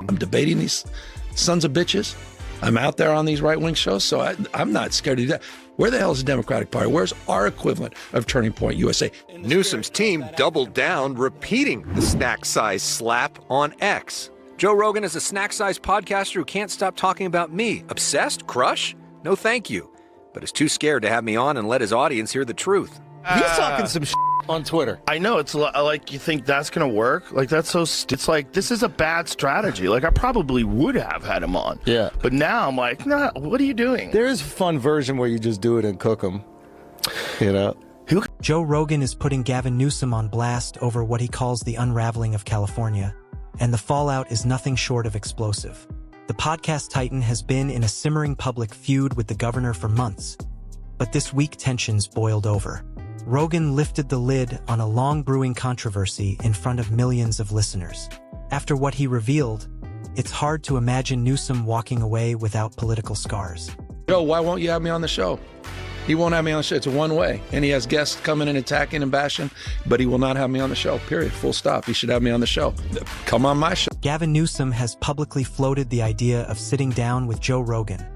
I'm debating these sons of bitches. I'm out there on these right-wing shows, so I'm not scared to do that. Where the hell is the Democratic Party? Where's our equivalent of Turning Point USA? Newsom's team doubled down, repeating the snack-size slap on X. Joe Rogan is a snack-sized podcaster who can't stop talking about me. Obsessed? Crush? No thank you. But is too scared to have me on and let his audience hear the truth. He's talking some on Twitter. I know, it's like, you think that's going to work? Like, that's so, it's like, this is a bad strategy. Like, I probably would have had him on. Yeah. But now I'm like, nah, what are you doing? There is a fun version where you just do it and cook them, you know? Joe Rogan is putting Gavin Newsom on blast over what he calls the unraveling of California, and the fallout is nothing short of explosive. The podcast titan has been in a simmering public feud with the governor for months, but this week tensions boiled over. Rogan lifted the lid on a long-brewing controversy in front of millions of listeners. After what he revealed, it's hard to imagine Newsom walking away without political scars. Joe, why won't you have me on the show? He won't have me on the show. It's a one-way. And he has guests coming and attacking and bashing, but he will not have me on the show, period. Full stop. He should have me on the show. Come on my show. Gavin Newsom has publicly floated the idea of sitting down with Joe Rogan,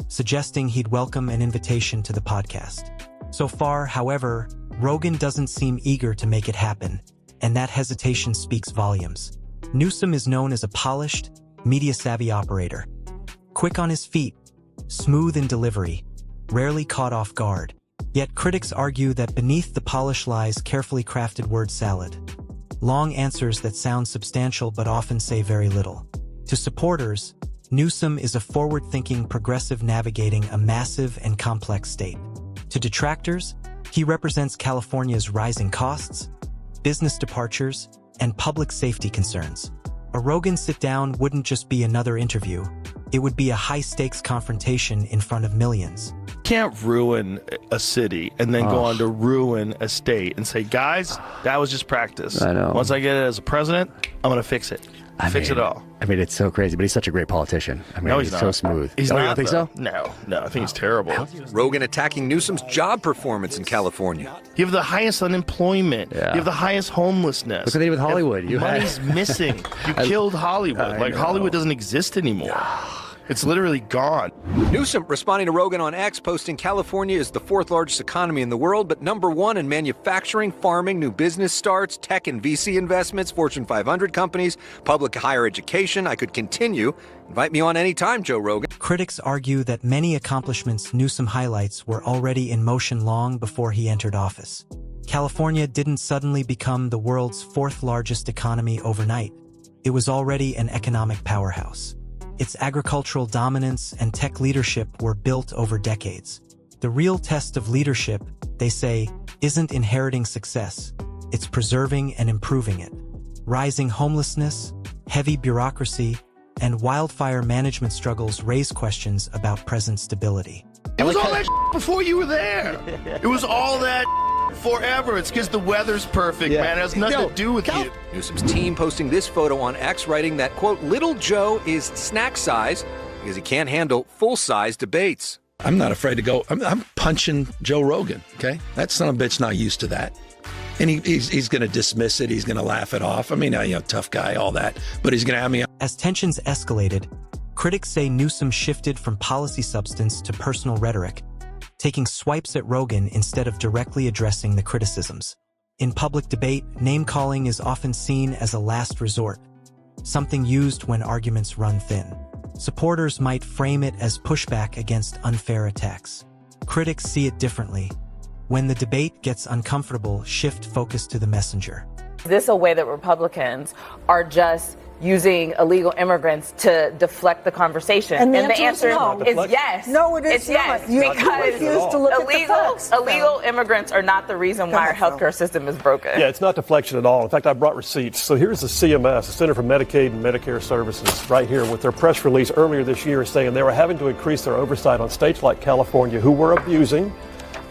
suggesting he'd welcome an invitation to the podcast. So far, however, Rogan doesn't seem eager to make it happen, and that hesitation speaks volumes. Newsom is known as a polished, media-savvy operator. Quick on his feet, smooth in delivery, rarely caught off guard. Yet critics argue that beneath the polish lies carefully crafted word salad. Long answers that sound substantial but often say very little. To supporters, Newsom is a forward-thinking progressive navigating a massive and complex state. To detractors, he represents California's rising costs, business departures, and public safety concerns. A Rogan sit-down wouldn't just be another interview. It would be a high-stakes confrontation in front of millions. Can't ruin a city and then go on to ruin a state and say, guys, that was just practice. I know. Once I get it as a president, I'm going to fix it. Fix it all. I mean, it's so crazy, but he's such a great politician. I mean, No, he's he's so not. smooth. He's You not, don't think though. so? No, I think he's terrible. Rogan attacking Newsom's job performance in California. You have the highest unemployment. Yeah. You have the highest homelessness. Look what they did with Hollywood. You had- Money's missing. You killed Hollywood. Like, know. Hollywood doesn't exist anymore. It's literally gone. Newsom responding to Rogan on X, posting California is the fourth largest economy in the world, but number one in manufacturing, farming, new business starts, tech and VC investments, Fortune 500 companies, public higher education. I could continue. Invite me on anytime, Joe Rogan. Critics argue that many accomplishments Newsom highlights were already in motion long before he entered office. California didn't suddenly become the world's fourth largest economy overnight. It was already an economic powerhouse. Its agricultural dominance and tech leadership were built over decades. The real test of leadership, they say, isn't inheriting success. It's preserving and improving it. Rising homelessness, heavy bureaucracy, and wildfire management struggles raise questions about present stability. It was all that before you were there. It was all that forever. It's because the weather's perfect, man. It has nothing to do with you. Newsom's team posting this photo on X, writing that, quote, little Joe is snack size because he can't handle full-size debates. I'm not afraid to go. I'm punching Joe Rogan, okay? That son of a bitch not used to that. And he's going to dismiss it. He's going to laugh it off. I mean, tough guy, all that. But he's going to have me. As tensions escalated, critics say Newsom shifted from policy substance to personal rhetoric, taking swipes at Rogan instead of directly addressing the criticisms. In public debate, name-calling is often seen as a last resort, something used when arguments run thin. Supporters might frame it as pushback against unfair attacks. Critics see it differently. When the debate gets uncomfortable, shift focus to the messenger. Is this a way that Republicans are just using illegal immigrants to deflect the conversation? And the answer is yes. No, it is it's not. yes. You Because refuse to look at the facts. illegal immigrants are not the reason why our healthcare system is broken. Yeah, it's not deflection at all. In fact, I brought receipts. So here's the CMS, the Center for Medicaid and Medicare Services, right here with their press release earlier this year saying they were having to increase their oversight on states like California who were abusing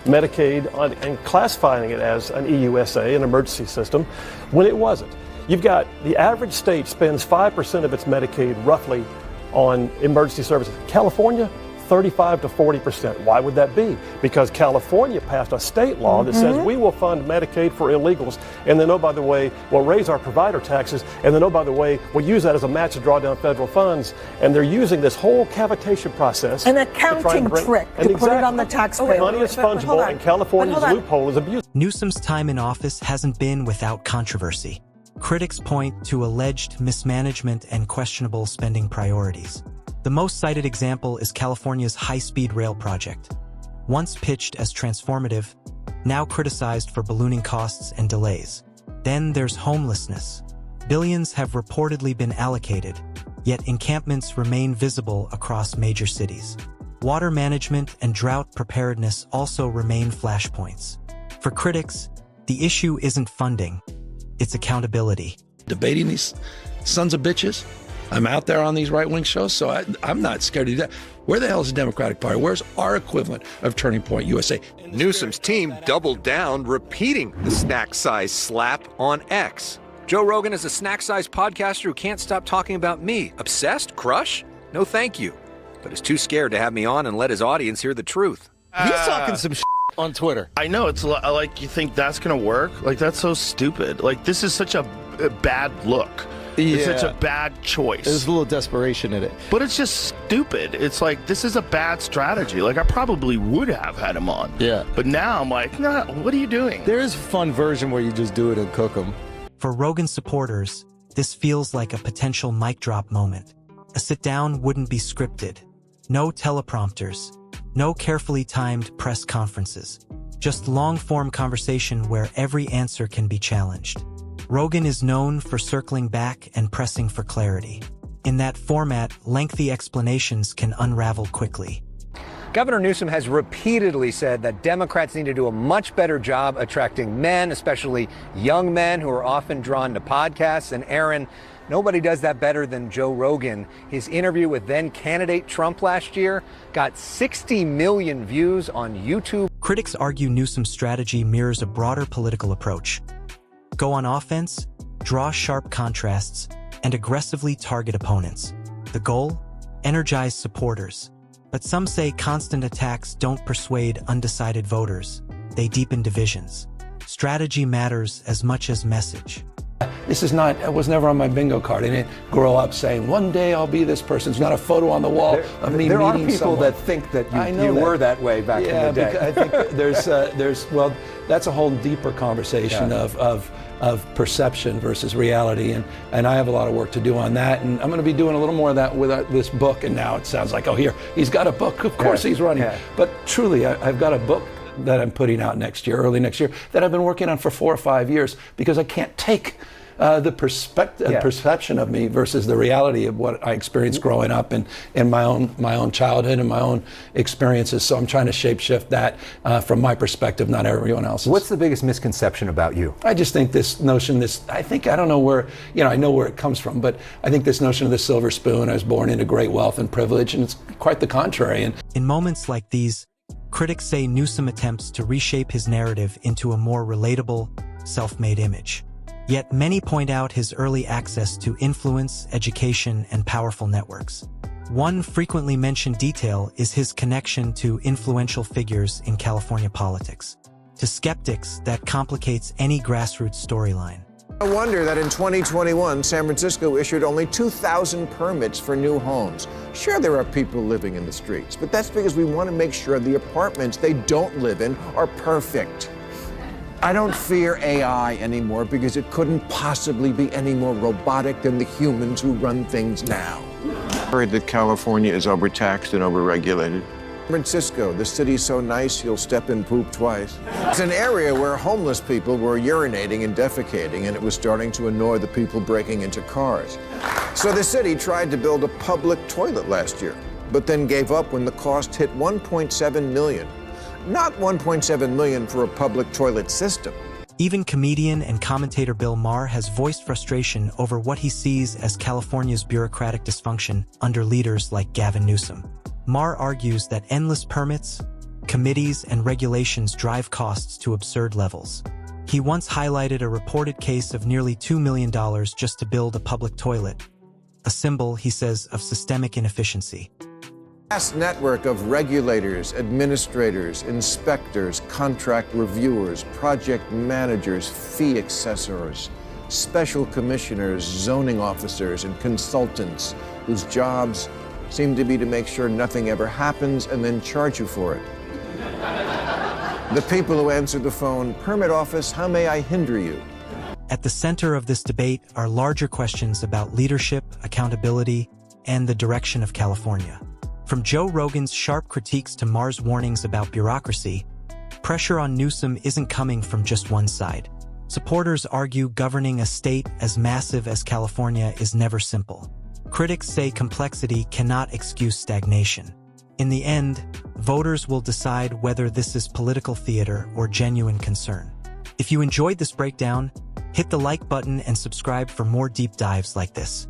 Medicaid and classifying it as an EUSA, an emergency system, when it wasn't. You've got the average state spends 5% of its Medicaid roughly on emergency services. California, 35 to 40%. Why would that be? Because California passed a state law that says we will fund Medicaid for illegals, and then, oh, by the way, we'll raise our provider taxes, and then, oh, by the way, we'll use that as a match to draw down federal funds. And they're using this whole cavitation process. An accounting trick to put it on the taxpayer. Money is fungible, and California's loophole is abused. Newsom's time in office hasn't been without controversy. Critics point to alleged mismanagement and questionable spending priorities. The most cited example is California's high-speed rail project. Once pitched as transformative, now criticized for ballooning costs and delays. Then there's homelessness. Billions have reportedly been allocated, yet encampments remain visible across major cities. Water management and drought preparedness also remain flashpoints. For critics, the issue isn't funding, it's accountability. Debating these sons of bitches. I'm out there on these right-wing shows, so I'm not scared to do that. Where the hell is the Democratic Party? Where's our equivalent of Turning Point USA? Newsom's team doubled down, repeating the snack-size slap on X. Joe Rogan is a snack-sized podcaster who can't stop talking about me. Obsessed? Crush? No thank you. But is too scared to have me on and let his audience hear the truth. He's talking some on Twitter. I know, it's like, you think that's going to work? Like, that's so stupid. Like, this is such a bad look. It's such a bad choice. There's a little desperation in it. But it's just stupid. It's like, this is a bad strategy. Like, I probably would have had him on. Yeah. But now I'm like, nah, what are you doing? There is a fun version where you just do it and cook them. For Rogan supporters, this feels like a potential mic drop moment. A sit-down wouldn't be scripted. No teleprompters. No carefully timed press conferences. Just long-form conversation where every answer can be challenged. Rogan is known for circling back and pressing for clarity. In that format, lengthy explanations can unravel quickly. Governor Newsom has repeatedly said that Democrats need to do a much better job attracting men, especially young men who are often drawn to podcasts. And Aaron, nobody does that better than Joe Rogan. His interview with then-candidate Trump last year got 60 million views on YouTube. Critics argue Newsom's strategy mirrors a broader political approach. Go on offense, draw sharp contrasts, and aggressively target opponents. The goal? Energize supporters. But some say constant attacks don't persuade undecided voters. They deepen divisions. Strategy matters as much as message. This is not, it was never on my bingo card. I didn't grow up saying, one day I'll be this person. It's not a photo on the wall of me meeting someone. There are people that think that you were that way back in the day. I think well, that's a whole deeper conversation of perception versus reality. And I have a lot of work to do on that. And I'm going to be doing a little more of that with this book. And now it sounds like, oh, here, he's got a book. Of course he's running. Yeah. But truly, I've got a book that I'm putting out next year, early next year, that I've been working on for 4 or 5 years because I can't take the perception of me versus the reality of what I experienced growing up and in my own childhood and my own experiences. So I'm trying to shape-shift that from my perspective, not everyone else's. What's the biggest misconception about you? I just think this notion, I don't know where, I know where it comes from, but I think this notion of the silver spoon, I was born into great wealth and privilege, and it's quite the contrary. And in moments like these, critics say Newsom attempts to reshape his narrative into a more relatable, self-made image. Yet many point out his early access to influence, education, and powerful networks. One frequently mentioned detail is his connection to influential figures in California politics. To skeptics, that complicates any grassroots storyline. No wonder that in 2021, San Francisco issued only 2,000 permits for new homes. Sure, there are people living in the streets, but that's because we want to make sure the apartments they don't live in are perfect. I don't fear AI anymore because it couldn't possibly be any more robotic than the humans who run things now. I heard that California is overtaxed and overregulated. San Francisco, the city's so nice you'll step in poop twice. It's an area where homeless people were urinating and defecating, and it was starting to annoy the people breaking into cars. So the city tried to build a public toilet last year, but then gave up when the cost hit $1.7 million. Not $1.7 million for a public toilet system. Even comedian and commentator Bill Maher has voiced frustration over what he sees as California's bureaucratic dysfunction under leaders like Gavin Newsom. Maher argues that endless permits, committees, and regulations drive costs to absurd levels. He once highlighted a reported case of nearly $2 million just to build a public toilet, a symbol, he says, of systemic inefficiency. vast network of regulators, administrators, inspectors, contract reviewers, project managers, fee assessors, special commissioners, zoning officers, and consultants whose jobs seem to be to make sure nothing ever happens and then charge you for it. The people who answer the phone, "Permit office, how may I hinder you?" At the center of this debate are larger questions about leadership, accountability, and the direction of California. From Joe Rogan's sharp critiques to Maher's warnings about bureaucracy, pressure on Newsom isn't coming from just one side. Supporters argue governing a state as massive as California is never simple. Critics say complexity cannot excuse stagnation. In the end, voters will decide whether this is political theater or genuine concern. If you enjoyed this breakdown, hit the like button and subscribe for more deep dives like this.